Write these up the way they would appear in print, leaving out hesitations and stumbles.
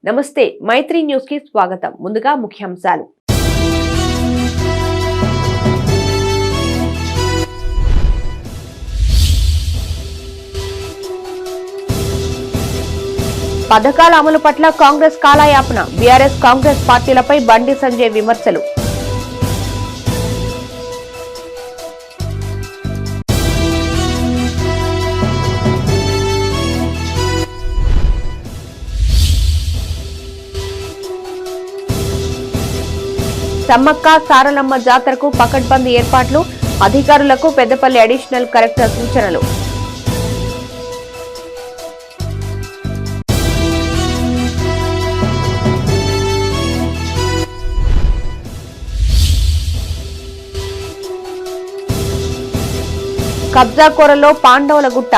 నమస్తే మైత్రి న్యూస్ కి స్వాగతం. ముందుగా ముఖ్యాంశాలు. పథకాల అమలు పట్ల కాంగ్రెస్ కాలయాపన. బీఆర్ఎస్ కాంగ్రెస్ పార్టీలపై బండి సంజయ్ విమర్శలు. సమ్మక్క సారలమ్మ జాతరకు పకడ్బందీ ఏర్పాట్లు. అధికారులకు పెద్దపల్లి అడిషనల్ కలెక్టర్ సూచనలు. కబ్జాకోరలో పాండవుల గుట్ట.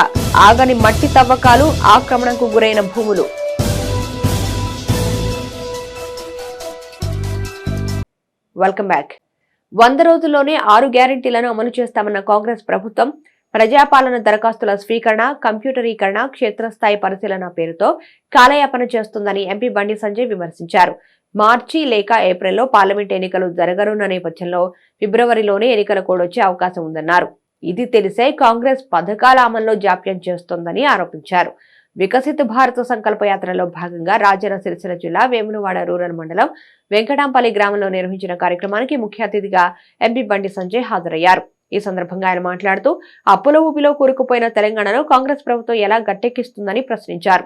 ఆగని మట్టి తవ్వకాలు, ఆక్రమణకు గురైన భూములు. Welcome back. 100 రోజుల్లోనే 6 గ్యారెంటీలను అమలు చేస్తామన్న కాంగ్రెస్ ప్రభుత్వం ప్రజాపాలన దరఖాస్తుల స్వీకరణ, కంప్యూటరీకరణ, క్షేత్రస్థాయి పరిశీలన పేరుతో కాలయాపన చేస్తుందని ఎంపీ బండి సంజయ్ విమర్శించారు. మార్చి లేక ఏప్రిల్లో పార్లమెంట్ ఎన్నికలు జరగనున్న నేపథ్యంలో ఫిబ్రవరిలోనే ఎన్నికల కోడ్ వచ్చే అవకాశం ఉందన్నారు. ఇది తెలిసే కాంగ్రెస్ పథకాల అమల్లో జాప్యం చేస్తోందని ఆరోపించారు. వికసిత భారత సంకల్ప యాత్రలో భాగంగా రాజన్న సిరిసిల్ల జిల్లా వేములవాడ రూరల్ మండలం వెంకటాంపల్లి గ్రామంలో నిర్వహించిన కార్యక్రమానికి ముఖ్య అతిథిగా ఎంపీ బండి సంజయ్ హాజరయ్యారు. ఈ సందర్భంగా ఆయన మాట్లాడుతూ అప్పుల ఊపిలో కూరుకుపోయిన తెలంగాణలో కాంగ్రెస్ ప్రభుత్వం ఎలా గట్టెక్కిస్తుందని ప్రశ్నించారు.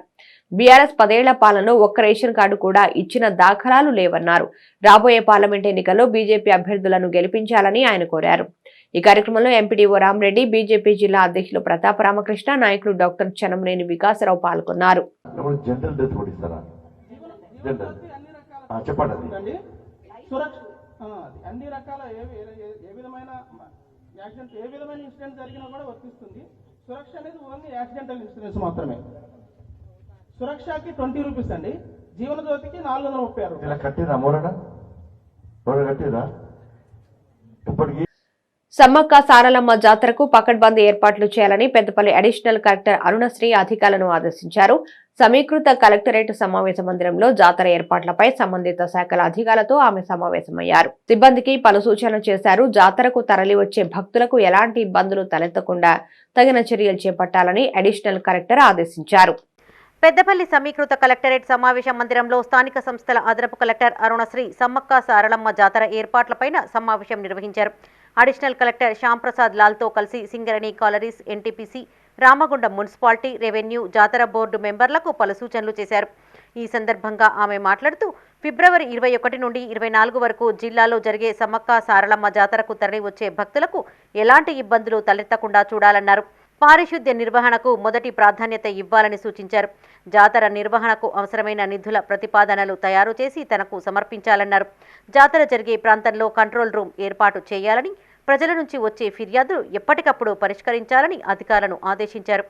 బీఆర్ఎస్ 10 ఏళ్ల పాలనలో ఒక్క రేషన్ కార్డు కూడా ఇచ్చిన దాఖలాలు లేవన్నారు. రాబోయే పార్లమెంట్ ఎన్నికల్లో బీజేపీ అభ్యర్థులను గెలిపించాలని ఆయన కోరారు. ఈ కార్యక్రమంలో ఎంపీడీఓ రామరెడ్డి, బీజేపీ జిల్లా అధ్యక్షులు ప్రతాప రామకృష్ణ, నాయకులు డాక్టర్ చనంనేని వికాసరావు పాల్గొన్నారు. సురక్షకి 20 రూపీస్ అండి, జీవన జ్యోతికి 436. సమ్మక్క సారలమ్మ జాతరకు పకడ్బందీ ఏర్పాట్లు చేయాలని పెద్దపల్లి అడిషనల్ కలెక్టర్ అరుణశ్రీ అధికారులను ఆదేశించారు. సమీకృత కలెక్టరేట్ సమావేశ మందిరంలో జాతర ఏర్పాట్లపై సంబంధిత శాఖల అధికారులతో ఆమె సమావేశమయ్యారు. సిబ్బందికి పలు సూచనలు చేశారు. జాతరకు తరలివచ్చే భక్తులకు ఎలాంటి ఇబ్బందులు తలెత్తకుండా తగిన చర్యలు చేపట్టాలని అడిషనల్ కలెక్టర్ ఆదేశించారు. పెద్దపల్లి సమీకృత కలెక్టరేట్ సమావేశ మందిరంలో స్థానిక సంస్థల అదనపు కలెక్టర్ అరుణశ్రీ సమ్మక్క సారలమ్మ జాతర ఏర్పాట్లపైన సమావేశం నిర్వహించారు. అడిషనల్ కలెక్టర్ శ్యాంప్రసాద్ లాల్తో కలిసి Singareni collieries, NTPC, Ramagundam municipality, revenue, జాతర బోర్డు మెంబర్లకు పలు సూచనలు చేశారు. ఈ సందర్భంగా ఆమె మాట్లాడుతూ ఫిబ్రవరి 21 నుండి 24 వరకు జిల్లాలో జరిగే సమ్మక్క సారలమ్మ జాతరకు తరలి వచ్చే భక్తులకు ఎలాంటి ఇబ్బందులు తలెత్తకుండా చూడాలన్నారు. పారిశుద్ధ్య నిర్వహణకు మొదటి ప్రాధాన్యత ఇవ్వాలని సూచించారు. జాతర నిర్వహణకు అవసరమైన నిధుల ప్రతిపాదనలు తయారు చేసి తనకు సమర్పించాలన్నారు. జాతర జరిగే ప్రాంతంలో కంట్రోల్ రూమ్ ఏర్పాటు చేయాలని, ప్రజల నుంచి వచ్చే ఫిర్యాదులు ఎప్పటికప్పుడు పరిష్కరించాలని అధికారులను ఆదేశించారు.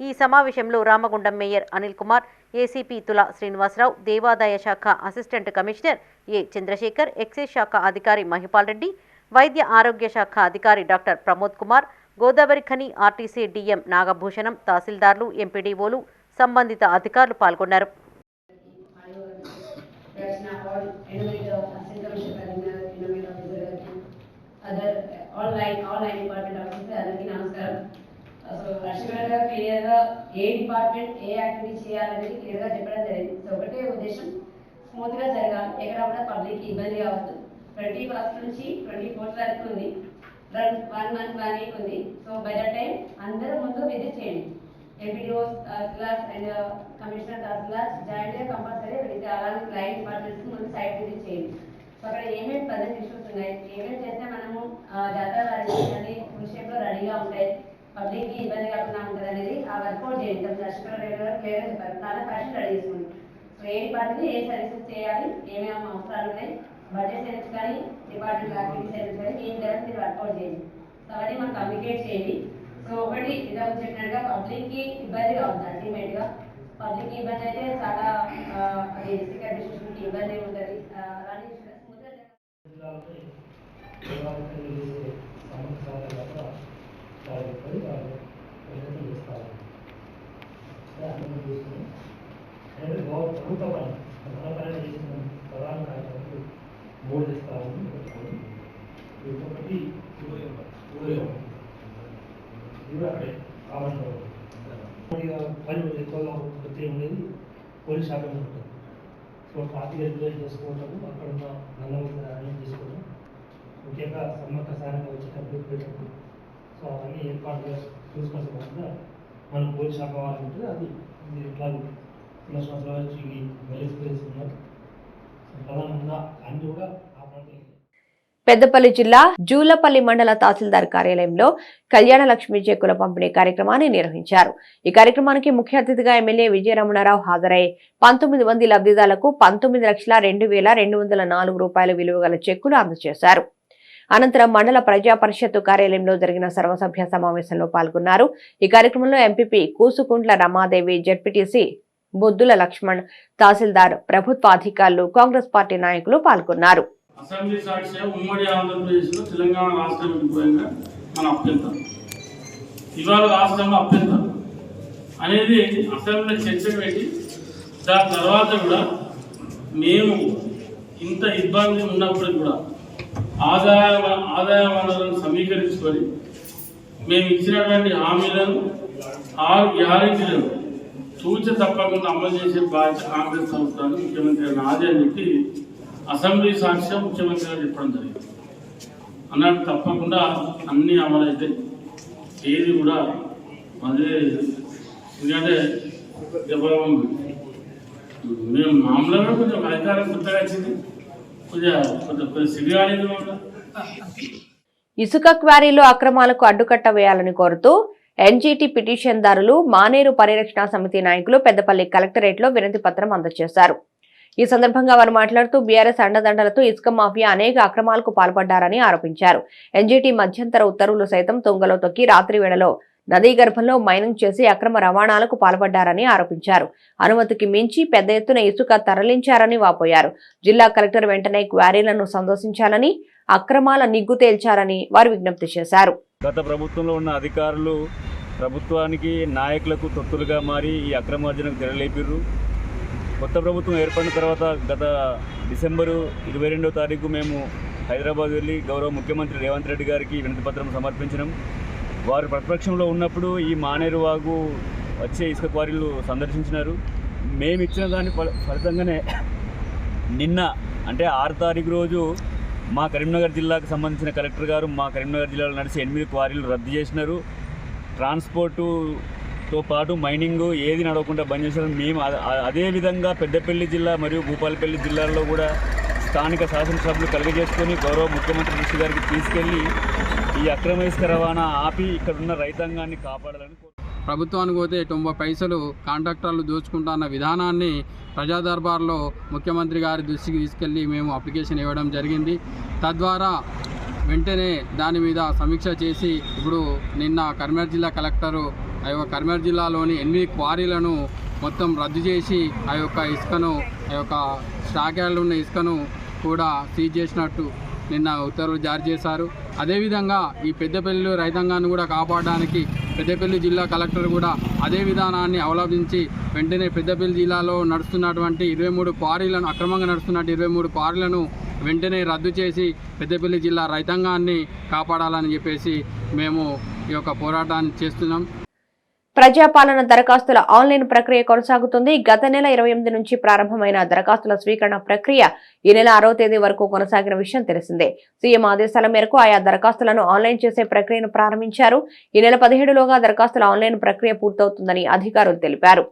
ఈ సమావేశంలో రామగుండం మేయర్ అనిల్ కుమార్, ఏసీపీ తులా శ్రీనివాసరావు, దేవాదాయ శాఖ assistant commissioner A Chandrasekhar, excise శాఖ అధికారి మహిపాల్ రెడ్డి, వైద్య ఆరోగ్య శాఖ అధికారి doctor Pramod Kumar, Godavarikhani RTC DM Nagabhushanam, తహసీల్దార్లు, ఎంపీడీఓలు, సంబంధిత అధికారులు పాల్గొన్నారు. ఏ డిపార్ట్మెంట్ ఏ యాక్టివిటీ చేయాలనేది క్లియర్గా చెప్పడం జరిగింది. సో ఒకటే ఉద్దేశం, స్మూత్గా జరగాలి, ఎక్కడ కూడా పబ్లిక్ ఇబ్బంది కావద్దు. 21st నుంచి 24th వరకు ఉంది, 1 month 1 week ఉంది. సో బై ద టైం అందరూ ముందు విజిట్ చేయండి. ఎంపీడీఓస్ అండ్ కమిషనర్ తహసీల్దార్ జాయింట్గా కంపల్సరీ విజిట్, అలాగే క్లయింట్ డిపార్ట్మెంట్స్ ముందు సైట్ విజిట్ చేయండి. సో అక్కడ ఏమేమి ప్రజెంట్ ఇష్యూస్ ఉన్నాయి, ఏమేమి చేస్తే మనము జాతర అనేది ఫుల్ షేప్లో రెడీగా ఉంటాయి, పబ్లిక్కి ఇబ్బంది కాకుండా ఉంటుంది అనేది ఆ వర్కౌట్ చేయండి. దర్శకులు క్లియర్గా చెప్పారు, చాలా ఫ్యాషన్ రెడీ చేసుకోండి. సో ఏ డిపార్ట్మెంట్ ఏ సర్వీసెస్ చేయాలి, ఏమేమి అవసరాలు ఉన్నాయి, బడ్జెట్ సెన్స్ కానీ డిపార్ట్మెంట్ యాక్టివిటీ సెన్స్ కానీ ఏం చేయాలి మీరు వర్కౌట్ చేయండి. సో అవన్నీ మనం కమ్యూనికేట్ చేయండి. సో ఒకటి ఇదొక చెప్పినట్టుగా పబ్లిక్కి ఇబ్బంది కావద్దు. అల్టిమేట్గా పబ్లిక్కి ఇబ్బంది అయితే చాలా అది డిస్ట్రిక్ట్ అడ్మినిస్ట్రేషన్కి ఇబ్బంది ఉంటుంది. అలాంటి ప్రభుత్వ మనపరంగా చేసిన ప్రధాన కార్యక్రమాలు 3 చేస్తామని పెట్టుకోండి. ఇంకొకటి అక్కడే కావాల్సిన పని ఎక్కువగా ప్రతి ఉండేది పోలీస్ శాఖ ఉంటుంది. సో ట్రాఫిక్ రెగ్యులేట్ చేసుకోవటము, అక్కడ ఉన్న నల్లవైపు అరేంజ్ చేసుకోవడం, ముఖ్యంగా సమ్మక్క సారంగా వచ్చేటప్పుడు పోయేటప్పుడు సో అవన్నీ ఏర్పాటుగా చూసుకోవాల్సిన మన పోలీస్ శాఖ వాళ్ళు ఉంటుంది. అది మీరు ఇట్లా చిన్న సంవత్సరాల నుంచి వెల్ ఎక్స్పీరియన్స్ ఉన్నారు. ప్రధానంగా అన్ని కూడా ఆ ప్రాంతంలో. పెద్దపల్లి జిల్లా జూలపల్లి మండల తహసీల్దార్ కార్యాలయంలో కళ్యాణ లక్ష్మి చెక్కుల పంపిణీ కార్యక్రమాన్ని నిర్వహించారు. ఈ కార్యక్రమానికి ముఖ్య అతిథిగా ఎమ్మెల్యే విజయరమణారావు హాజరై 19 మంది లబ్ధిదారులకు 19,02,204 రూపాయల విలువ గల చెక్కులు అందజేశారు. అనంతరం మండల ప్రజా పరిషత్తు కార్యాలయంలో జరిగిన సర్వసభ్య సమావేశంలో పాల్గొన్నారు. ఈ కార్యక్రమంలో ఎంపీపీ కూసుకుంట్ల రమాదేవి, జెడ్పీటీసీ బొద్దుల లక్ష్మణ్, తహసీల్దార్, ప్రభుత్వ అధికారులు, కాంగ్రెస్ పార్టీ నాయకులు పాల్గొన్నారు. అసెంబ్లీ సాక్షిగా ఉమ్మడి ఆంధ్రప్రదేశ్లో తెలంగాణ రాష్ట్రం విడిపోయిన మన అభ్యంతరం, ఇవాళ రాష్ట్రంలో అభ్యంతరం అనేది అసెంబ్లీ చర్చ పెట్టి దాని తర్వాత కూడా మేము ఇంత ఇబ్బంది ఉన్నప్పుడు కూడా ఆదాయ వనరులను సమీకరించుకొని మేము ఇచ్చినటువంటి హామీలను 6 గ్యారెంటీలను తూచ తప్పకుండా అమలు చేసే బాధ్యత కాంగ్రెస్ ప్రభుత్వాన్ని ముఖ్యమంత్రి నాది అని చెప్పి అసెంబ్లీ సాక్ష్యం ముఖ్యమంత్రి గారు చెప్పడం జరిగింది. అన్నట్టు తప్పకుండా అన్నీ అమలైతే ఏది కూడా అదే. ఎందుకంటే మేము మామూలుగా కొంచెం అధికారం కొత్తగా వచ్చింది, కొంచెం సిరిగాలేదు. ఇసుక క్వారీలో అక్రమాలకు అడ్డుకట్ట వేయాలని కోరుతూ ఎన్జీటీ పిటిషన్దారులు, మానేరు పరిరక్షణ సమితి నాయకులు పెద్దపల్లి కలెక్టరేట్లో వినతి పత్రం అందజేశారు. ఈ సందర్భంగా వారు మాట్లాడుతూ బీఆర్ఎస్ అండదండలతో ఇసుక మాఫియా అనేక అక్రమాలకు పాల్పడ్డారని ఆరోపించారు. ఎన్జీటీ మధ్యంతర ఉత్తర్వులు సైతం తుంగలో తొక్కి రాత్రి వేళలో నదీ గర్భంలో మైనింగ్ చేసి అక్రమ రవాణాలకు పాల్పడ్డారని ఆరోపించారు. అనుమతికి మించి పెద్ద ఎత్తున ఇసుక తరలించారని వాపోయారు. జిల్లా కలెక్టర్ వెంటనే క్వారీలను సందర్శించాలని, అక్రమాల నిగ్గు తేల్చాలని వారు విజ్ఞప్తి చేశారు. గత ప్రభుత్వంలో ఉన్న అధికారులు ప్రభుత్వానికి నాయకులకు తొత్తులుగా మారి ఈ అక్రమార్జనకు తెరలేపిర్రు. కొత్త ప్రభుత్వం ఏర్పడిన తర్వాత గత డిసెంబరు 22వ తారీఖు మేము హైదరాబాద్ వెళ్ళి గౌరవ ముఖ్యమంత్రి రేవంత్ రెడ్డి గారికి వినతిపత్రం సమర్పించినాం. వారు ప్రతిపక్షంలో ఉన్నప్పుడు ఈ మానేరు వాగు వచ్చే ఇసుక క్వారీలు సందర్శించినారు. మేము ఇచ్చిన దాని ఫలితంగానే నిన్న అంటే 6వ తారీఖు రోజు మా కరీంనగర్ జిల్లాకు సంబంధించిన కలెక్టర్ గారు మా కరీంనగర్ జిల్లాలో నడిచి 8 క్వారీలు రద్దు చేసినారు. ట్రాన్స్పోర్టుతో పాటు మైనింగ్ ఏది నడవకుండా బంద్ చేశారు. మేము అదేవిధంగా పెద్దపల్లి జిల్లా మరియు భూపాలపల్లి జిల్లాల్లో కూడా స్థానిక శాసనసభ్యులు కలుగజేసుకొని గౌరవ ముఖ్యమంత్రి దృష్టి గారికి తీసుకెళ్లి ఈ అక్రమ ఇసుక రవాణా ఆపి ఇక్కడున్న రైతాంగాన్ని కాపాడాలని ప్రభుత్వానికి పోతే 90 పైసలు కాంట్రాక్టర్లు దోచుకుంటున్న విధానాన్ని ప్రజా దర్బార్లో ముఖ్యమంత్రి గారి దృష్టికి తీసుకెళ్లి మేము అప్లికేషన్ ఇవ్వడం జరిగింది. తద్వారా వెంటనే దాని మీద సమీక్ష చేసి ఇప్పుడు నిన్న కరీంనగర్ జిల్లా కలెక్టరు ఆ యొక్క కరీంనగర్ జిల్లాలోని 8 క్వారీలను మొత్తం రద్దు చేసి ఆ యొక్క ఇసుకను ఆ యొక్క స్టాక్ యార్డ్లో ఉన్న ఇసుకను కూడా సీజ్ చేసినట్టు నిన్న ఉత్తర్వులు జారీ చేశారు. అదేవిధంగా ఈ పెద్దపల్లి రైతాంగాన్ని కూడా కాపాడడానికి పెద్దపల్లి జిల్లా కలెక్టర్ కూడా అదే విధానాన్ని అవలంబించి వెంటనే పెద్దపల్లి జిల్లాలో నడుస్తున్నటువంటి 23 క్వారీలను అక్రమంగా నడుస్తున్నట్టు 23 క్వారీలను వెంటనే రద్దు చేసి పెద్దపల్లి జిల్లా రైతాంగాన్ని కాపాడాలని చెప్పేసి మేము ఈ యొక్క పోరాటాన్ని చేస్తున్నాం. ప్రజాపాలన దరఖాస్తుల ఆన్లైన్ ప్రక్రియ కొనసాగుతుంది. గత నెల 28 నుంచి ప్రారంభమైన దరఖాస్తుల స్వీకరణ ప్రక్రియ ఈ నెల 6వ తేదీ వరకు కొనసాగిన విషయం తెలిసిందే. సీఎం ఆదేశాల మేరకు ఆయా దరఖాస్తులను ఆన్లైన్ చేసే ప్రక్రియను ప్రారంభించారు. ఈ నెల 17లోగా దరఖాస్తుల ఆన్లైన్ ప్రక్రియ పూర్తవుతుందని అధికారులు తెలిపారు.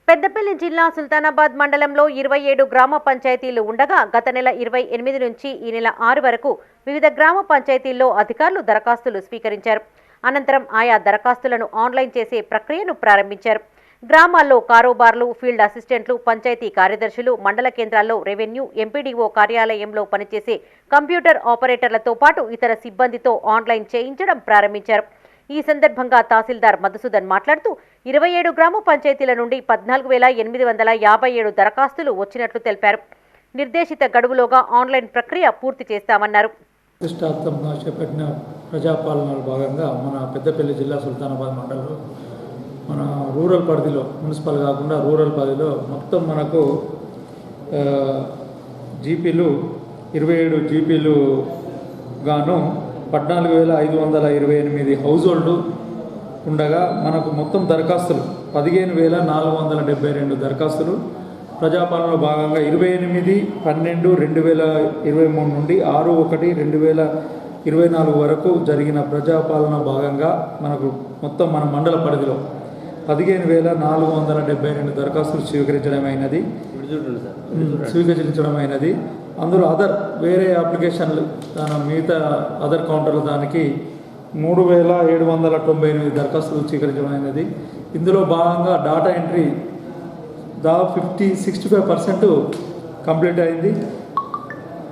పెద్దపల్లి జిల్లా సుల్తానాబాద్ మండలంలో 27 గ్రామ పంచాయతీలు ఉండగా గత నెల 28 నుంచి ఈ నెల 6 వరకు వివిధ గ్రామ పంచాయతీల్లో అధికారులు దరఖాస్తులు స్వీకరించారు. అనంతరం ఆయా దరఖాస్తులను ఆన్లైన్ చేసే ప్రక్రియను ప్రారంభించారు. గ్రామాల్లో కారోబార్లు, ఫీల్డ్ అసిస్టెంట్లు, పంచాయతీ కార్యదర్శులు, మండల కేంద్రాల్లో రెవెన్యూ, ఎంపీడీఓ కార్యాలయంలో పనిచేసే కంప్యూటర్ ఆపరేటర్లతో పాటు ఇతర సిబ్బందితో ఆన్లైన్ చేయించడం ప్రారంభించారు. ఈ సందర్భంగా తహసీల్దార్ మధుసూదన్ మాట్లాడుతూ 27 గ్రామ పంచాయతీల నుండి 14,857 దరఖాస్తులు వచ్చినట్లు తెలిపారు. నిర్దేశిత గడువులోగా ఆన్లైన్ ప్రక్రియ పూర్తి చేస్తామన్నారు. ప్రతిష్టాత్మకంగా చేపట్టిన ప్రజాపాలనలో భాగంగా మన పెద్దపల్లి జిల్లా సుల్తానాబాద్ మండలంలో మన రూరల్ పరిధిలో మున్సిపల్ కాకుండా రూరల్ పరిధిలో మొత్తం మనకు జీపీలు 27 జీపీలు గాను 14,528 హౌస్ హోల్డ్ ఉండగా మనకు మొత్తం దరఖాస్తులు 15,472 దరఖాస్తులు. ప్రజాపాలనలో భాగంగా 28/12/2023 నుండి 6/1/2024 వరకు జరిగిన ప్రజాపాలన భాగంగా మనకు మొత్తం మన మండల పరిధిలో 15,472 దరఖాస్తులు స్వీకరించడమైనది. అందులో వేరే అప్లికేషన్లు మిగతా అదర్ కౌంటర్ల దానికి 3,798 దరఖాస్తులు స్వీకరించడమైనది. ఇందులో భాగంగా డాటా ఎంట్రీ దాదాపు 65% కంప్లీట్ అయింది.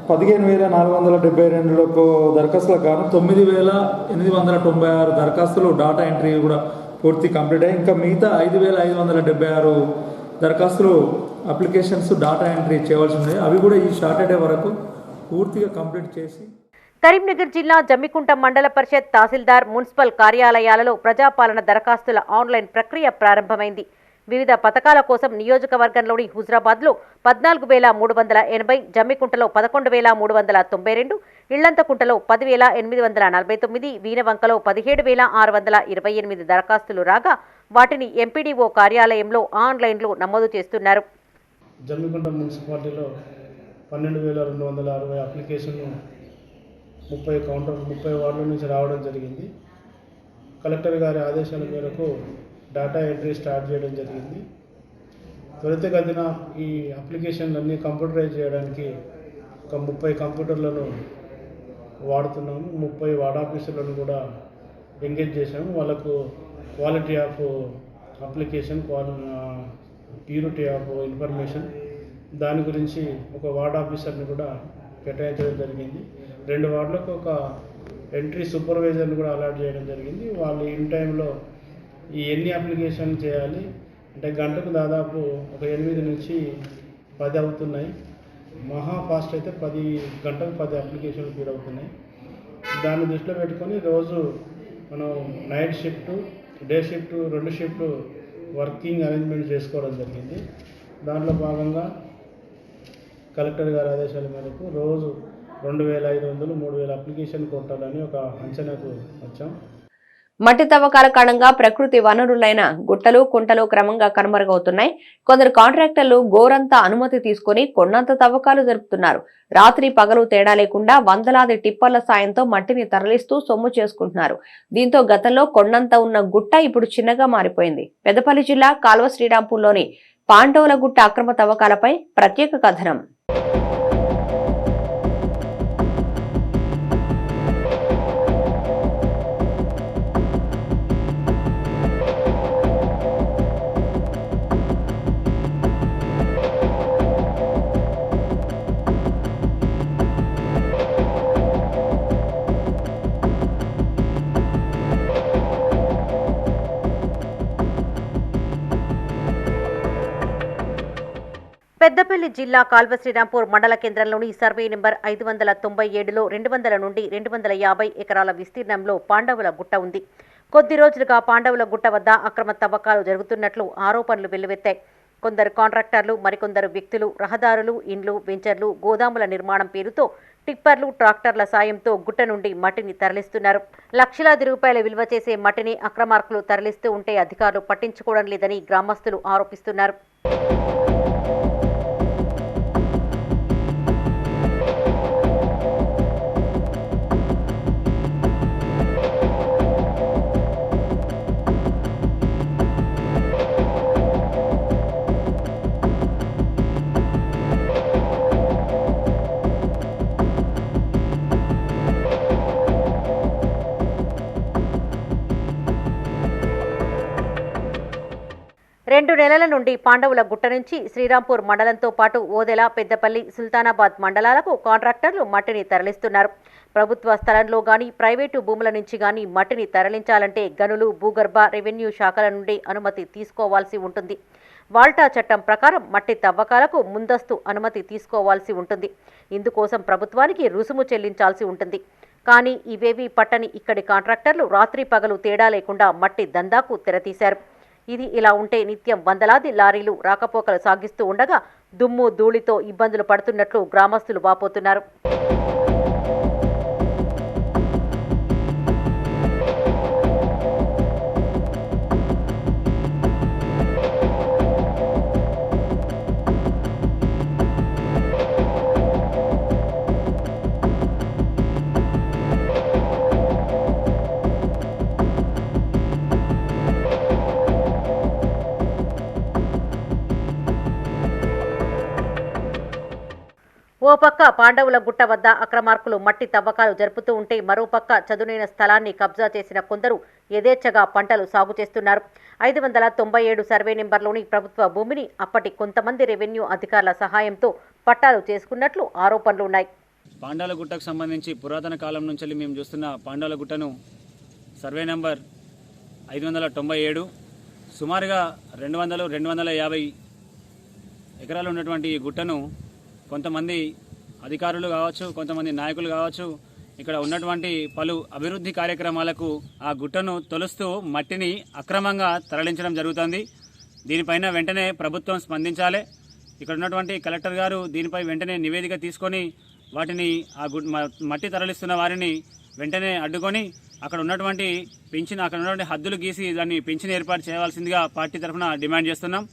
15,472 దరఖాస్తులకు గాను 9,896 దరఖాస్తులు డాటా ఎంట్రీ కూడా పూర్తి కంప్లీట్ అయ్యి, ఇంకా మిగతా 5,576 దరఖాస్తులు అప్లికేషన్స్ డాటా ఎంట్రీ చేయవలసి ఉన్నాయి. అవి కూడా ఈ సాటర్డే వరకు పూర్తిగా కంప్లీట్ చేసి. కరీంనగర్ జిల్లా జమ్మికుంట మండల పరిషత్, తహసీల్దార్, మున్సిపల్ కార్యాలయాలలో ప్రజాపాలన దరఖాస్తుల ఆన్లైన్ ప్రక్రియ ప్రారంభమైంది. వివిధ పథకాల కోసం నియోజకవర్గంలోని హుజరాబాద్లో 14,380, జమ్మికుంటలో 11,392, ఇళ్లంతకుంటలో 10,849, వీనవంకలో 17,628 దరఖాస్తులు రాగా వాటిని ఎంపీడీఓ కార్యాలయంలో ఆన్లైన్లో నమోదు చేస్తున్నారు. జమ్మికుంట మున్సిపాలిటీలో 12,260 అప్లికేషన్లు 30 వార్డుల నుంచి రావడం జరిగింది. కలెక్టర్ గారి ఆదేశాల మేరకు డాటా ఎంట్రీ స్టార్ట్ చేయడం జరిగింది. త్వరితగతిన ఈ అప్లికేషన్లన్నీ కంప్యూటరైజ్ చేయడానికి ఒక 30 కంప్యూటర్లను వాడుతున్నాము. 30 వార్డ్ ఆఫీసర్లను కూడా ఎంగేజ్ చేశాము. వాళ్ళకు quality of application, purity of information దాని గురించి ఒక వార్డ్ ఆఫీసర్ని కూడా కేటాయించడం జరిగింది. 2 వార్డులకు ఒక ఎంట్రీ సూపర్వైజర్ని కూడా అలాట్ చేయడం జరిగింది. వాళ్ళు ఇన్ టైంలో ఈ ఎన్ని అప్లికేషన్ చేయాలి అంటే గంటకు దాదాపు ఒక 8 నుంచి 10 అవుతున్నాయి. మహా ఫాస్ట్ అయితే 10 గంటకు 10 అప్లికేషన్లు ఫీడ్ అవుతున్నాయి. దాన్ని దృష్టిలో పెట్టుకొని రోజు మనం night shift, day shift, 2 shift working arrangement చేసుకోవడం జరిగింది. దాంట్లో భాగంగా కలెక్టర్ గారి ఆదేశాల మేరకు రోజు 2,500, 3,000 అప్లికేషన్ కొట్టాలని ఒక అంచనాకు వచ్చాం. మట్టి తవ్వకాల కారణంగా ప్రకృతి వనరులైన గుట్టలు, కుంటలు క్రమంగా కనుమరుగవుతున్నాయి. కొందరు కాంట్రాక్టర్లు గోరంతా అనుమతి తీసుకుని కొండంత తవ్వకాలు జరుపుతున్నారు. రాత్రి పగలు తేడా లేకుండా వందలాది టిప్పర్ల సాయంతో మట్టిని తరలిస్తూ సొమ్ము చేసుకుంటున్నారు. దీంతో గతంలో కొండంత ఉన్న గుట్ట ఇప్పుడు చిన్నగా మారిపోయింది. పెద్దపల్లి జిల్లా కాల్వ శ్రీరాంపూర్లోని పాండవుల గుట్ట అక్రమ తవ్వకాలపై ప్రత్యేక కథనం. పెద్దపల్లి జిల్లా కాల్వ శ్రీరాంపూర్ మండల కేంద్రంలోని సర్వే నెంబర్ 597లో 200 నుండి 250 ఎకరాల విస్తీర్ణంలో పాండవుల గుట్ట ఉంది. కొద్ది రోజులుగా పాండవుల గుట్ట వద్ద అక్రమ తవ్వకాలు జరుగుతున్నట్లు ఆరోపణలు వెల్లువెత్తాయి. కొందరు కాంట్రాక్టర్లు, మరికొందరు వ్యక్తులు రహదారులు, ఇండ్లు, వెంచర్లు, గోదాముల నిర్మాణం పేరుతో టిప్పర్లు, ట్రాక్టర్ల సాయంతో గుట్ట నుండి మట్టిని తరలిస్తున్నారు. లక్షలాది రూపాయల విలువ చేసే మట్టిని అక్రమార్కులు తరలిస్తూ ఉంటే అధికారులు పట్టించుకోవడం లేదని గ్రామస్తులు ఆరోపిస్తున్నారు. రెండు నెలల నుండి పాండవుల గుట్ట నుంచి శ్రీరాంపూర్ మండలంతో పాటు ఓదెల, పెద్దపల్లి, సుల్తానాబాద్ మండలాలకు కాంట్రాక్టర్లు మట్టిని తరలిస్తున్నారు. ప్రభుత్వ స్థలంలో గాని, ప్రైవేటు భూముల నుంచి గాని మట్టిని తరలించాలంటే గనులు, భూగర్భ, రెవెన్యూ శాఖల నుండి అనుమతి తీసుకోవాల్సి ఉంటుంది. వాల్టా చట్టం ప్రకారం మట్టి తవ్వకాలకు ముందస్తు అనుమతి తీసుకోవాల్సి ఉంటుంది. ఇందుకోసం ప్రభుత్వానికి రుసుము చెల్లించాల్సి ఉంటుంది. కానీ ఇవేవీ పట్టని ఇక్కడి కాంట్రాక్టర్లు రాత్రి పగలు తేడా లేకుండా మట్టి దందాకు తెరతీశారు. ఇది ఇలా ఉంటే నిత్యం వందలాది లారీలు రాకపోకలు సాగిస్తూ ఉండగా దుమ్ము ధూళితో ఇబ్బందులు పడుతున్నట్లు గ్రామస్తులు వాపోతున్నారు. ఓ పక్క పాండవుల గుట్ట వద్ద అక్రమార్కులు మట్టి తవ్వకాలు జరుపుతూ ఉంటే మరోపక్క చదునైన స్థలాన్ని కబ్జా చేసిన కొందరు యథేచ్ఛగా పంటలు సాగు చేస్తున్నారు. 597 సర్వే నెంబర్లోని ప్రభుత్వ భూమిని అప్పటి కొంతమంది రెవెన్యూ అధికారుల సహాయంతో పట్టాలు చేసుకున్నట్లు ఆరోపణలు ఉన్నాయి. పాండవుల గుట్టకు సంబంధించి పురాతన కాలం నుంచి మేము చూస్తున్న పాండవుల గుట్టను సర్వే నెంబర్ 597 సుమారుగా 200-250 ఎకరాలు ఉన్నటువంటి ఈ గుట్టను కొంతమంది అధికారులు కావచ్చు, కొంతమంది నాయకులు కావచ్చు, ఇక్కడ ఉన్నటువంటి పలు అభివృద్ధి కార్యక్రమాలకు ఆ గుట్టను తొలుస్తూ మట్టిని అక్రమంగా తరలించడం జరుగుతుంది. దీనిపైన వెంటనే ప్రభుత్వం స్పందించాలి. ఇక్కడ ఉన్నటువంటి కలెక్టర్ గారు దీనిపై వెంటనే నివేదిక తీసుకొని వాటిని మట్టి తరలిస్తున్న వారిని వెంటనే అడ్డుకొని అక్కడ ఉన్నటువంటి హద్దులు గీసి దాన్ని పింఛన్ ఏర్పాటు చేయవలసిందిగా పార్టీ తరఫున డిమాండ్ చేస్తున్నాం.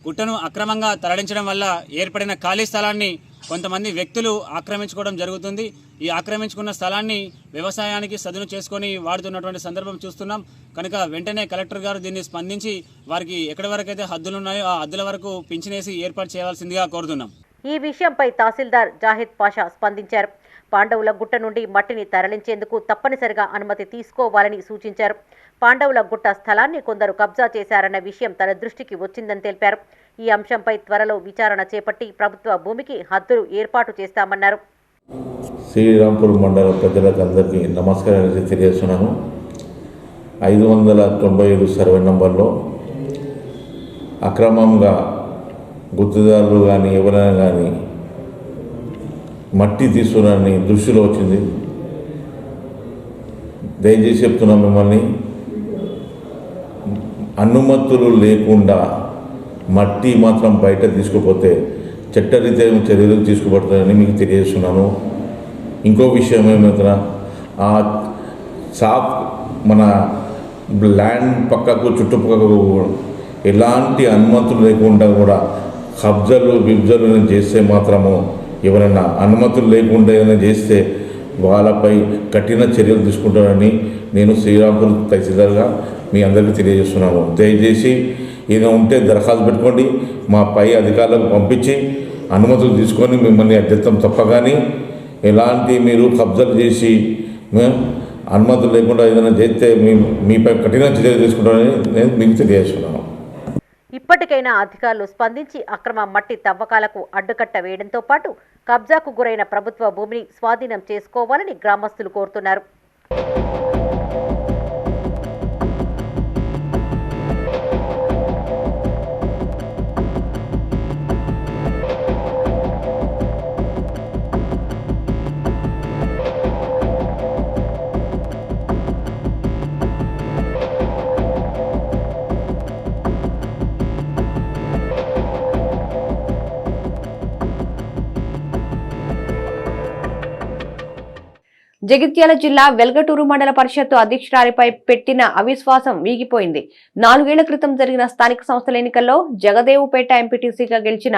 గుట్టను అక్రమంగా తరలించడం వల్ల ఏర్పడిన ఖాళీ స్థలాన్ని కొంతమంది వ్యక్తులు ఆక్రమించుకోవడం జరుగుతుంది. ఈ ఆక్రమించుకున్న స్థలాన్ని వ్యవసాయానికి సదును చేసుకొని వాడుతున్నటువంటి సందర్భం చూస్తున్నాం. కనుక వెంటనే కలెక్టర్ గారు దీన్ని స్పందించి వారికి ఎక్కడి వరకు అయితే హద్దులు ఉన్నాయో ఆ హద్దుల వరకు పింఛనేసి ఏర్పాటు చేయవలసిందిగా కోరుతున్నాం. ఈ విషయంపై తహసీల్దార్ జాహిద్ పాషా స్పందించారు. పాండవుల గుట్ట నుండి మట్టిని తరలించేందుకు తప్పనిసరిగా అనుమతి తీసుకోవాలని సూచించారు. పాండవుల గుట్ట స్థలాన్ని కొందరు కబ్జా చేశారన్న విషయం తన దృష్టికి వచ్చిందని తెలిపారు. ఈ అంశంపై త్వరలో విచారణ చేపట్టి ప్రభుత్వ భూమికి హద్దులు ఏర్పాటు చేస్తామన్నారు. శ్రీరాంపూర్ మండల ప్రజలకు అందరికీ నమస్కారాలు తెలియజేస్తున్నాను. 597 సర్వే నంబర్లో అక్రమంగా గుర్తుదారులు కానీ ఎవరైనా కానీ మట్టి తీసుకురాని దృష్టిలో వచ్చింది. దయచేసి చెప్తున్నాం, మిమ్మల్ని అనుమతులు లేకుండా మట్టి మాత్రం బయట తీసుకుపోతే చట్టరీత్యా చర్యలు తీసుకుపడుతుందని మీకు తెలియజేస్తున్నాను. ఇంకో విషయం ఏమవుతున్నా, ఆ మన ల్యాండ్ పక్కకు చుట్టుపక్కకు ఎలాంటి అనుమతులు లేకుండా కూడా కబ్జాలు చేస్తే మాత్రము ఎవరైనా అనుమతులు లేకుండా ఏదైనా చేస్తే వాళ్ళపై కఠిన చర్యలు తీసుకుంటారని నేను శ్రీరాంపూర్ తహసీల్దార్గా మీ అందరికీ తెలియజేస్తున్నాను. దయచేసి ఏదైనా ఉంటే దరఖాస్తు పెట్టుకోండి, మా పై అధికారులకు పంపించి అనుమతులు తీసుకొని మిమ్మల్ని అధ్యత్తం తప్ప కానీ ఎలాంటి మీరు కబ్జాలు చేసి అనుమతులు లేకుండా ఏదైనా చేస్తే మీపై కఠిన చర్యలు తీసుకుంటారని నేను మీకు తెలియజేస్తున్నాను. ఇప్పటికైనా అధికారులు స్పందించి అక్రమ మట్టి తవ్వకాలకు అడ్డుకట్ట వేయడంతో పాటు కబ్జాకు గురైన ప్రభుత్వ భూమిని స్వాధీనం చేసుకోవాలని గ్రామస్తులు కోరుతున్నారు. జగిత్యాల జిల్లా వెల్గటూరు మండల పరిషత్తు అధ్యక్షురాలిపై పెట్టిన అవిశ్వాసం వీగిపోయింది. 4 ఏళ్ల క్రితం జరిగిన స్థానిక సంస్థల ఎన్నికల్లో జగదేవుపేట ఎంపీటీసీగా గెలిచిన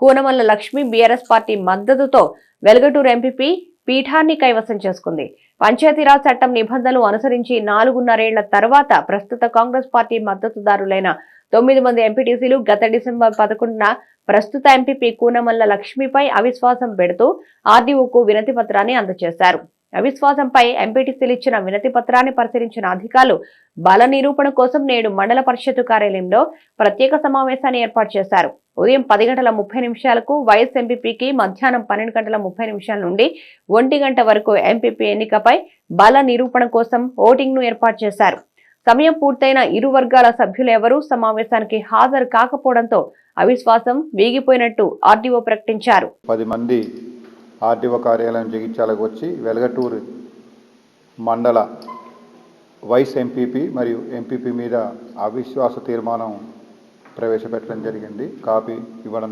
కూనమల్ల లక్ష్మి బీఆర్ఎస్ పార్టీ మద్దతుతో వెల్గటూరు ఎంపీపీ పీఠాన్ని కైవసం చేసుకుంది. పంచాయతీరాజ్ చట్టం నిబంధనలు అనుసరించి 4.5 ఏళ్ల తర్వాత ప్రస్తుత కాంగ్రెస్ పార్టీ మద్దతుదారులైన 9 మంది ఎంపీటీసీలు గత డిసెంబర్ 11న ప్రస్తుత ఎంపీపీ కూనమల్ల లక్ష్మిపై అవిశ్వాసం పెడుతూ ఆర్డీఓకు వినతి పత్రాన్ని అందజేశారు. అవిశ్వాసంపై ఎంపీటీసీలు ఇచ్చిన వినతి పత్రాన్ని పరిశీలించిన అధికారులు బల నిరూపణ కోసం నేడు మండల పరిషత్తు కార్యాలయంలో ప్రత్యేక సమావేశాన్ని ఏర్పాటు చేశారు. ఉదయం 10:30 వైఎస్ ఎంపీపీకి మధ్యాహ్నం 12:30 నుండి 1 గంట వరకు ఎంపీపీ ఎన్నికపై బల నిరూపణ కోసం ఓటింగ్ ను ఏర్పాటు చేశారు. సమయం పూర్తయిన ఇరు వర్గాల సభ్యులు ఎవరూ సమావేశానికి హాజరు కాకపోవడంతో అవిశ్వాసం వీగిపోయినట్టు ఆర్డీఓ ప్రకటించారు. 10 మంది ఆర్డీఓ కార్యాలయం జగిత్యాలకు వచ్చి వెల్గటూరు మండల వైస్ ఎంపీపీ మరియు ఎంపీపీ మీద అవిశ్వాస తీర్మానం ప్రవేశపెట్టడం జరిగింది.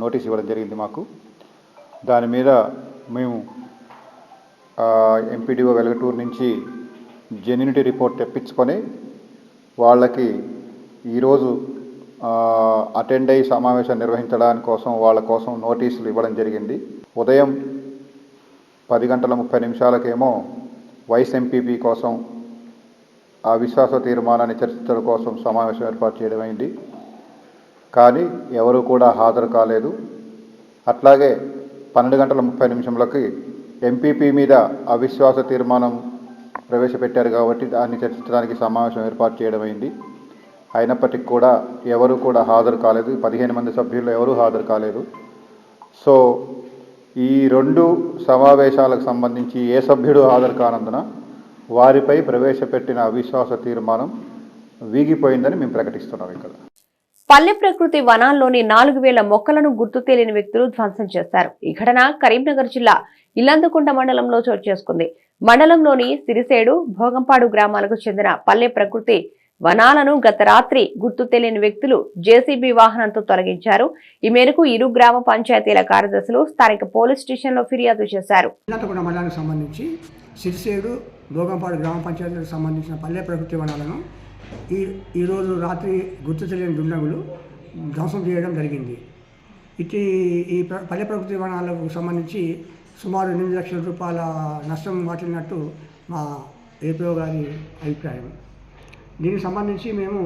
నోటీస్ ఇవ్వడం జరిగింది మాకు. దాని మీద మేము ఎంపీడీఓ వెలగటూరు నుంచి జెన్యూనిటీ రిపోర్ట్ తెప్పించుకొని వాళ్ళకి ఈరోజు అటెండ్ అయ్యి సమావేశం నిర్వహించడానికి కోసం వాళ్ళ కోసం నోటీసులు ఇవ్వడం జరిగింది. ఉదయం 10:30 వైస్ ఎంపీపీ కోసం అవిశ్వాస తీర్మానాన్ని చర్చించడం కోసం సమావేశం ఏర్పాటు చేయడం అయింది. కానీ ఎవరు కూడా హాజరు కాలేదు. అట్లాగే 12:30 ఎంపీపీ మీద అవిశ్వాస తీర్మానం ప్రవేశపెట్టారు కాబట్టి దాన్ని చర్చించడానికి సమావేశం ఏర్పాటు చేయడం అయింది. అయినప్పటికీ కూడా ఎవరు కూడా హాజరు కాలేదు. 15 మంది సభ్యులు ఎవరూ హాజరు కాలేదు. సో ఈ 2 సమావేశాలకు సంబంధించి ఏ సభ్యుడు హాజరు కానందున వారిపై ప్రవేశపెట్టిన అవిశ్వాస తీర్మానం వీగిపోయిందని మేము ప్రకటిస్తున్నాం. ఇక్కడ పల్లె ప్రకృతి వనాల్లోని 4000 మొక్కలను గుర్తు తెలియని వ్యక్తులు ధ్వంసం చేశారు. ఈ ఘటన కరీంనగర్ జిల్లా ఇల్లందుకుంట మండలంలో చోటు చేసుకుంది. మండలంలోని సిరిసేడు, భోగంపాడు గ్రామాలకు చెందిన పల్లె ప్రకృతి వనాలను గత రాత్రి గుర్తు తెలియని వ్యక్తులు జేసీబీ వాహనంతో తొలగించారు. ఈ మేరకు ఇరు గ్రామ పంచాయతీల కార్యదర్శులు స్థానిక పోలీస్ స్టేషన్లో ఫిర్యాదు చేశారు. ఇల్లందుకుంట మండలానికి సంబంధించి సిరిసేడు, భోగంపాడు గ్రామ పంచాయతీలకు సంబంధించిన పల్లె ప్రకృతి వనాలను ఈరోజు రాత్రి గుర్తు తెలియని దుండగులు ధ్వంసం చేయడం జరిగింది. ఈ పల్లె ప్రకృతి వనాలకు సంబంధించి సుమారు 8 లక్షల రూపాయల నష్టం వాటిల్లినట్టు మా ఏపీఓ గారి అభిప్రాయం. దీనికి సంబంధించి మేము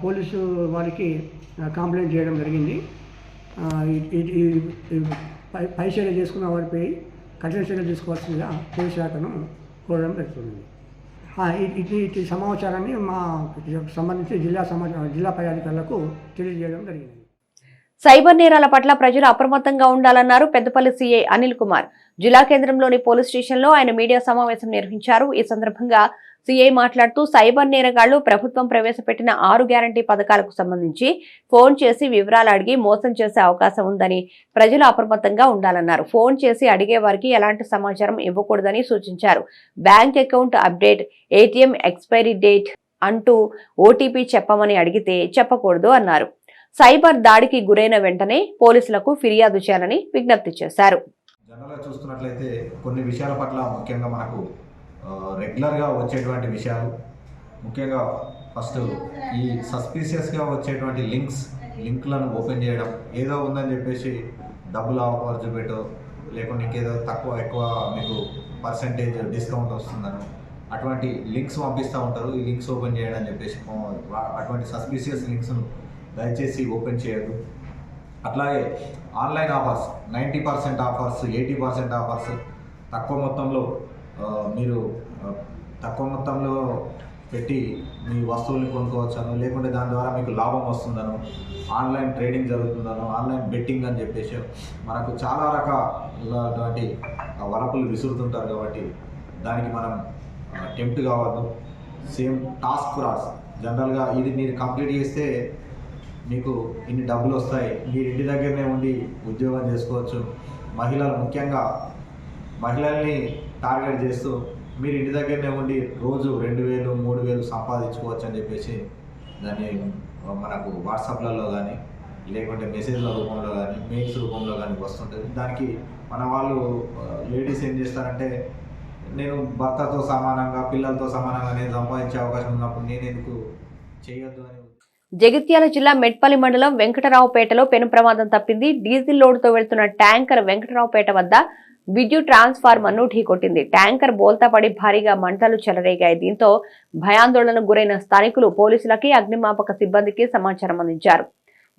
పోలీసు వారికి కంప్లైంట్ చేయడం జరిగింది. పై చర్య చేసుకున్న వారిపై కఠిన చర్య తీసుకోవాల్సిందిగా పోలీసు శాఖను కోరడం జరుగుతుంది. ఇటు సమాచారాన్ని మా సంబంధించి జిల్లా పై అధికారులకు తెలియజేయడం జరిగింది. సైబర్ నేరాల పట్ల ప్రజలు అప్రమత్తంగా ఉండాలన్నారు పెద్దపల్లి సీఐ అనిల్ కుమార్. జిల్లా కేంద్రంలోని పోలీస్ స్టేషన్లో ఆయన మీడియా సమావేశం నిర్వహించారు. ఈ సందర్భంగా సీఐ మాట్లాడుతూ సైబర్ నేరగాళ్లు ప్రభుత్వం ప్రవేశపెట్టిన 6 గ్యారంటీ పథకాలకు సంబంధించి ఫోన్ చేసి వివరాలు అడిగి మోసం చేసే అవకాశం ఉందని ప్రజలు అప్రమత్తంగా ఉండాలన్నారు. ఫోన్ చేసి అడిగే వారికి ఎలాంటి సమాచారం ఇవ్వకూడదని సూచించారు. Bank account update, ATM expiry date అంటూ ఓటీపీ చెప్పమని అడిగితే చెప్పకూడదు అన్నారు. సైబర్ దాడికి గురైన వెంటనే పోలీసులకు ఫిర్యాదు చేయాలని విజ్ఞప్తి చేశారు. జనరల్గా చూస్తున్నట్లయితే కొన్ని విషయాల పట్ల ముఖ్యంగా మనకు రెగ్యులర్గా వచ్చేటువంటి విషయాలు, ముఖ్యంగా ఫస్ట్ ఈ సస్పీషియస్గా వచ్చేటువంటి లింక్లను ఓపెన్ చేయడం, ఏదో ఉందని చెప్పేసి డబ్బులు ఆఫర్ చూపెట్టో లేకుంటే ఇంకేదో ఎక్కువ మీకు పర్సెంటేజ్ డిస్కౌంట్ వస్తుందను అటువంటి లింక్స్ పంపిస్తూ ఉంటారు. ఈ లింక్స్ ఓపెన్ చేయడం అని చెప్పేసి అటువంటి సస్పీషియస్ లింక్స్ను దయచేసి ఓపెన్ చేయదు. అట్లాగే ఆన్లైన్ ఆఫర్స్ 90% ఆఫర్స్, 80% ఆఫర్స్, తక్కువ మొత్తంలో పెట్టి మీ వస్తువుల్ని కొనుక్కోవచ్చాను, లేకుంటే దాని ద్వారా మీకు లాభం వస్తుందను, ఆన్లైన్ ట్రేడింగ్ జరుగుతుందను, ఆన్లైన్ బెట్టింగ్ అని చెప్పేసి మనకు చాలా రకాలటువంటి వలపులు విసురుతుంటారు. కాబట్టి దానికి మనం టెంప్ట్ కావద్దు. సేమ్ టాస్క్ ఫ్రాడ్స్ జనరల్గా ఇది మీరు కంప్లీట్ చేస్తే మీకు ఇన్ని డబ్బులు వస్తాయి, మీరు ఇంటి దగ్గరనే ఉండి ఉద్యోగం చేసుకోవచ్చు, ముఖ్యంగా మహిళల్ని టార్గెట్ చేస్తూ మీరు ఇంటి దగ్గరనే ఉండి రోజు 2000, 3000 సంపాదించుకోవచ్చు అని చెప్పేసి దాన్ని మనకు వాట్సాప్లలో కానీ లేకుంటే మెసేజ్ల రూపంలో కానీ మెయిల్స్ రూపంలో కానీ వస్తుంటుంది. దానికి మన వాళ్ళు లేడీస్ ఏం చేస్తారంటే, నేను భర్తతో సమానంగా పిల్లలతో సమానంగా నేను సంపాదించే అవకాశం ఉన్నప్పుడు నేను ఎందుకు చేయొద్దు అని. జగిత్యాల జిల్లా మెట్పల్లి మండలం వెంకటరావుపేటలో పెను ప్రమాదం తప్పింది. డీజిల్ లోడుతో వెళ్తున్న ట్యాంకర్ వెంకటరావుపేట వద్ద విద్యుత్ ట్రాన్స్ఫార్మర్ ను ఢీకొట్టింది. ట్యాంకర్ బోల్తాపడి భారీగా మంటలు చెలరేగాయి. దీంతో భయాందోళనకు గురైన స్థానికులు పోలీసులకి, అగ్నిమాపక సిబ్బందికి సమాచారం అందించారు.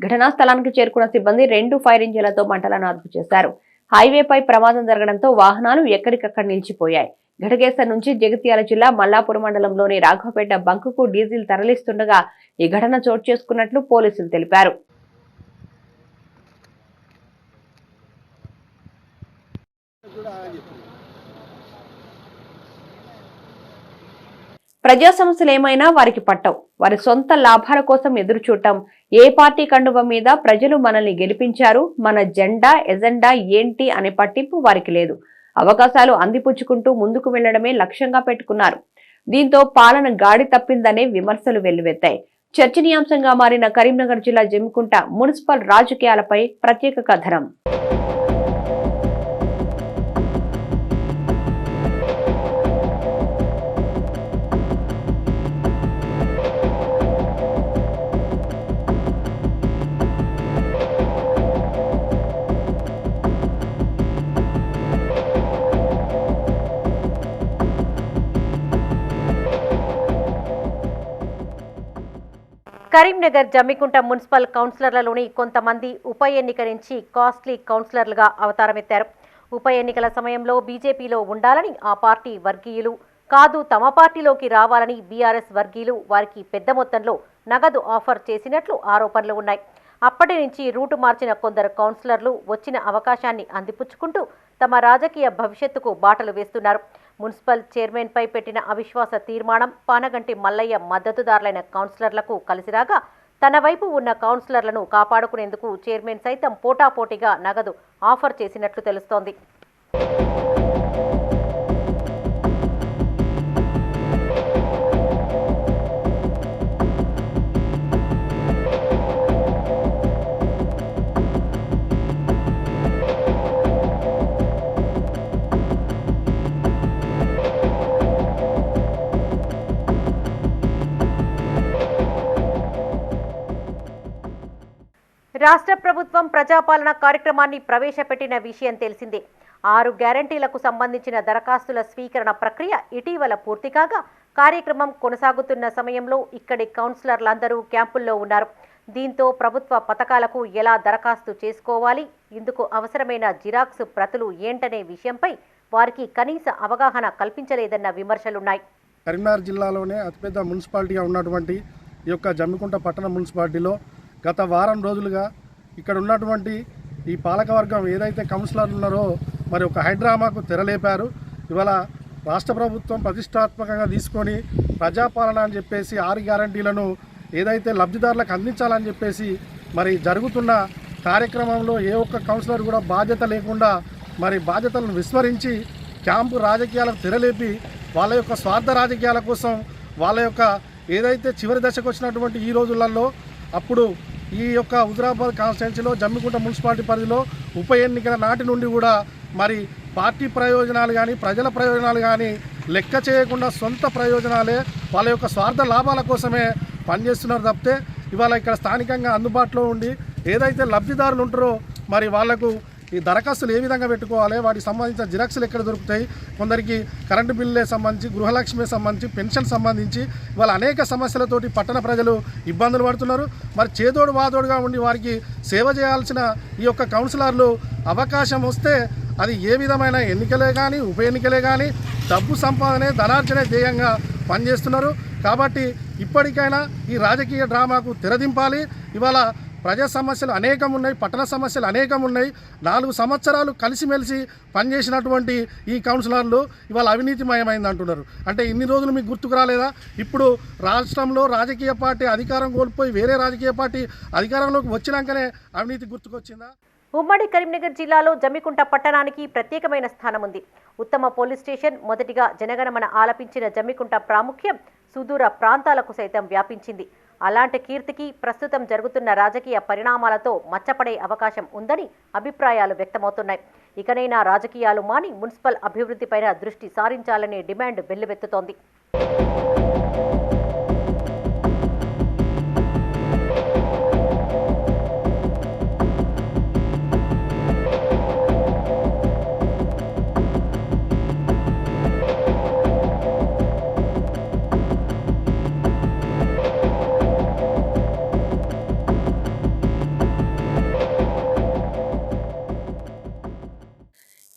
ఘటనా స్థలానికి చేరుకున్న సిబ్బంది 2 ఫైర్ ఇంజిన్లతో మంటలను అదుపు చేశారు. హైవేపై ప్రమాదం జరగడంతో వాహనాలు ఎక్కడికక్కడ నిలిచిపోయాయి. ఘటకేసర్ నుంచి జగిత్యాల జిల్లా మల్లాపూర్ మండలంలోని రాఘవపేట బంకుకు డీజిల్ తరలిస్తుండగా ఈ ఘటన చోటు చేసుకున్నట్లు పోలీసులు తెలిపారు. ప్రజా సమస్యలు ఏమైనా వారికి పట్టవు. వారి సొంత లాభాల కోసం ఎదురు చూడటం. ఏ పార్టీ కండువ మీద ప్రజలు మనల్ని గెలిపించారు, మన జెండా ఎజెండా ఏంటి అనే పట్టింపు వారికి లేదు. అవకాశాలు అందిపుచ్చుకుంటూ ముందుకు వెళ్లడమే లక్ష్యంగా పెట్టుకున్నారు. దీంతో పాలన గాడి తప్పిందనే విమర్శలు వెల్లువెత్తాయి. చర్చనీయాంశంగా మారిన కరీంనగర్ జిల్లా జమ్మికుంట మున్సిపల్ రాజకీయాలపై ప్రత్యేక కథనం. కరీంనగర్ జమ్మికుంట మున్సిపల్ కౌన్సిలర్లలోని కొంతమంది ఉప ఎన్నిక నుంచి కాస్ట్లీ కౌన్సిలర్లుగా అవతారమెత్తారు. ఉప ఎన్నికల సమయంలో బీజేపీలో ఉండాలని ఆ పార్టీ వర్గీయులు, కాదు తమ పార్టీలోకి రావాలని బీఆర్ఎస్ వర్గీయులు వారికి పెద్ద మొత్తంలో నగదు ఆఫర్ చేసినట్లు ఆరోపణలు ఉన్నాయి. అప్పటి నుంచి రూటు మార్చిన కొందరు కౌన్సిలర్లు వచ్చిన అవకాశాన్ని అందిపుచ్చుకుంటూ తమ రాజకీయ భవిష్యత్తుకు బాటలు వేస్తున్నారు. మున్సిపల్ చైర్మన్పై పెట్టిన అవిశ్వాస తీర్మానం పానగంటి మల్లయ్య మద్దతుదారులైన కౌన్సిలర్లకు కలిసిరాగా తన వైపు ఉన్న కౌన్సిలర్లను కాపాడుకునేందుకు చైర్మన్ సైతం పోటాపోటీగా నగదు ఆఫర్ చేసినట్లు తెలుస్తోంది. రాష్ట్ర ప్రభుత్వం ప్రజాపాలన కార్యక్రమాన్ని ప్రవేశపెట్టిన విషయం తెలిసిందే. 6 గ్యారంటీలకు సంబంధించిన దరఖాస్తుల స్వీకరణ ప్రక్రియ ఇటీవల పూర్తి కాగా కార్యక్రమం కొనసాగుతున్న సమయంలో ఇక్కడి కౌన్సిలర్లందరూ క్యాంపుల్లో ఉన్నారు. దీంతో ప్రభుత్వ పథకాలకు ఎలా దరఖాస్తు చేసుకోవాలి, ఇందుకు అవసరమైన జిరాక్స్ ప్రతులు ఏంటనే విషయంపై వారికి కనీస అవగాహన కల్పించలేదన్న విమర్శలున్నాయి. కరీంనగర్ జిల్లాలోనే అతిపెద్ద మున్సిపాలిటీగా ఉన్నటువంటి ఈ యొక్క జమ్మికుంట పట్టణ మున్సిపాలిటీలో గత వారం రోజులుగా ఇక్కడ ఉన్నటువంటి ఈ పాలకవర్గం ఏదైతే కౌన్సిలర్లు ఉన్నారో మరి ఒక హైడ్రామాకు తెరలేపారు. ఇవాళ రాష్ట్ర ప్రభుత్వం ప్రతిష్టాత్మకంగా తీసుకొని ప్రజాపాలన అని చెప్పేసి 6 గ్యారంటీలను ఏదైతే లబ్ధిదారులకు అందించాలని చెప్పేసి మరి జరుగుతున్న కార్యక్రమంలో ఏ ఒక్క కౌన్సిలర్ కూడా బాధ్యత లేకుండా మరి బాధ్యతలను విస్మరించి క్యాంపు రాజకీయాలకు తెరలేపి వాళ్ళ యొక్క స్వార్థ రాజకీయాల కోసం వాళ్ళ యొక్క ఏదైతే చివరి దశకు వచ్చినటువంటి ఈ రోజులలో అప్పుడు ఈ యొక్క హుజురాబాద్ కాన్స్టిట్యున్సీలో జమ్మికుంట మున్సిపాలిటీ పరిధిలో ఉప ఎన్నికల నాటి నుండి కూడా మరి పార్టీ ప్రయోజనాలు కానీ ప్రజల ప్రయోజనాలు కానీ లెక్క చేయకుండా సొంత ప్రయోజనాలే వాళ్ళ యొక్క స్వార్థ లాభాల కోసమే పనిచేస్తున్నారు తప్పితే ఇవాళ ఇక్కడ స్థానికంగా అందుబాటులో ఉండి ఏదైతే లబ్ధిదారులు ఉంటారో మరి వాళ్లకు ఈ దరఖాస్తులు ఏ విధంగా పెట్టుకోవాలి, వాటికి సంబంధించిన జిరాక్స్లు ఎక్కడ దొరుకుతాయి, కొందరికి కరెంటు బిల్లులే సంబంధించి, గృహలక్ష్మి సంబంధించి, పెన్షన్ సంబంధించి ఇవాళ అనేక సమస్యలతోటి పట్టణ ప్రజలు ఇబ్బందులు పడుతున్నారు. మరి చేదోడు వాదోడుగా ఉండి వారికి సేవ చేయాల్సిన ఈ యొక్క కౌన్సిలర్లు అవకాశం వస్తే అది ఏ విధమైన ఎన్నికలే కానీ ఉప ఎన్నికలే కానీ డబ్బు సంపాదనే ధనార్జనే ధ్యేయంగా పనిచేస్తున్నారు. కాబట్టి ఇప్పటికైనా ఈ రాజకీయ డ్రామాకు తెరదింపాలి. ఇవాళ ప్రజా సమస్యలు అనేకం ఉన్నాయి, పట్టణ సమస్యలు అనేకం ఉన్నాయి. 4 సంవత్సరాలు కలిసిమెలిసి పనిచేసినటువంటి ఈ కౌన్సిలర్లు ఇవాళ అవినీతిమయమైంది అంటున్నారు. అంటే ఇన్ని రోజులు మీకు గుర్తుకు రాలేదా? ఇప్పుడు రాష్ట్రంలో రాజకీయ పార్టీ అధికారం కోల్పోయి వేరే రాజకీయ పార్టీ అధికారంలోకి వచ్చినాకనే అవినీతి గుర్తుకొచ్చిందా? ఉమ్మడి కరీంనగర్ జిల్లాలో జమ్మికుంట పట్టణానికి ప్రత్యేకమైన స్థానం ఉంది. ఉత్తమ పోలీస్ స్టేషన్, మొదటిగా జనగణమన ఆలపించిన జమ్మికుంట ప్రాముఖ్యం సుదూర ప్రాంతాలకు సైతం వ్యాపించింది. అలాంటి కీర్తికి ప్రస్తుతం జరుగుతున్న రాజకీయ పరిణామాలతో మచ్చపడే అవకాశం ఉందని అభిప్రాయాలు వ్యక్తమవుతున్నాయి. ఇకనైనా రాజకీయాలు మాని మున్సిపల్ అభివృద్ధిపైన దృష్టి సారించాలనే డిమాండ్ వెల్లువెత్తుతోంది.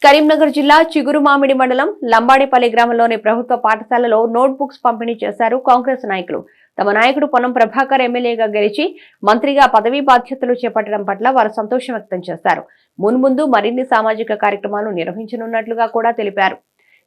కరీంనగర్ జిల్లా చిగురుమామిడి మండలం లంబాడిపల్లి గ్రామంలోని ప్రభుత్వ పాఠశాలలో నోట్బుక్స్ పంపిణీ చేశారు కాంగ్రెస్ నాయకులు. తమ నాయకుడు పొన్నం ప్రభాకర్ ఎమ్మెల్యేగా గెలిచి మంత్రిగా పదవీ బాధ్యతలు చేపట్టడం పట్ల వారు సంతోషం వ్యక్తం చేశారు. మున్ముందు మరిన్ని సామాజిక కార్యక్రమాలు నిర్వహించనున్నట్లుగా కూడా తెలిపారు.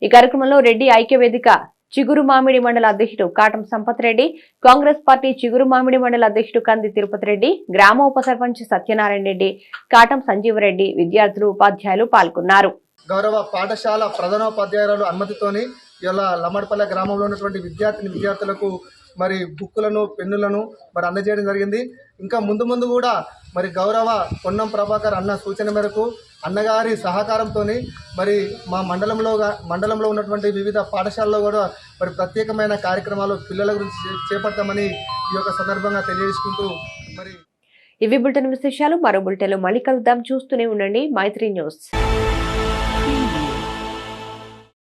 ఈ కార్యక్రమంలో రెడ్డి ఐక్యవేదిక చిగురుమామిడి మండల అధ్యక్షుడు కాటం సంపత్ రెడ్డి, కాంగ్రెస్ పార్టీ చిగురుమామిడి మండల అధ్యక్షుడు కంది తిరుపతి రెడ్డి, గ్రామ ఉప సర్పంచ్ సత్యనారాయణ రెడ్డి, కాటం సంజీవరెడ్డి, విద్యార్థులు, ఉపాధ్యాయులు పాల్గొన్నారు. గౌరవ పాఠశాల ప్రధానోపాధ్యాయురాలు అనుమతితోని ఇలా లమ్మడిపల్లె గ్రామంలో ఉన్నటువంటి విద్యార్థులకు మరి బుక్కులను పెన్నులను మరి అందజేయడం జరిగింది. ఇంకా ముందు ముందు కూడా మరి గౌరవ పొన్నం ప్రభాకర్ అన్న సూచన మేరకు అన్నగారి సహకారంతో మరి మా మండలంలో ఉన్నటువంటి వివిధ పాఠశాలలో కూడా మరి ప్రత్యేకమైన కార్యక్రమాలు పిల్లల గురించి చేపడతామని ఈ యొక్క సందర్భంగా తెలియజేసుకుంటూ మరి ఇవి బులెటిన్ విశేషాలు. మరో బులెటిన్లో మళ్ళీ కలుద్దాం. చూస్తూనే ఉండండి మైత్రి న్యూస్.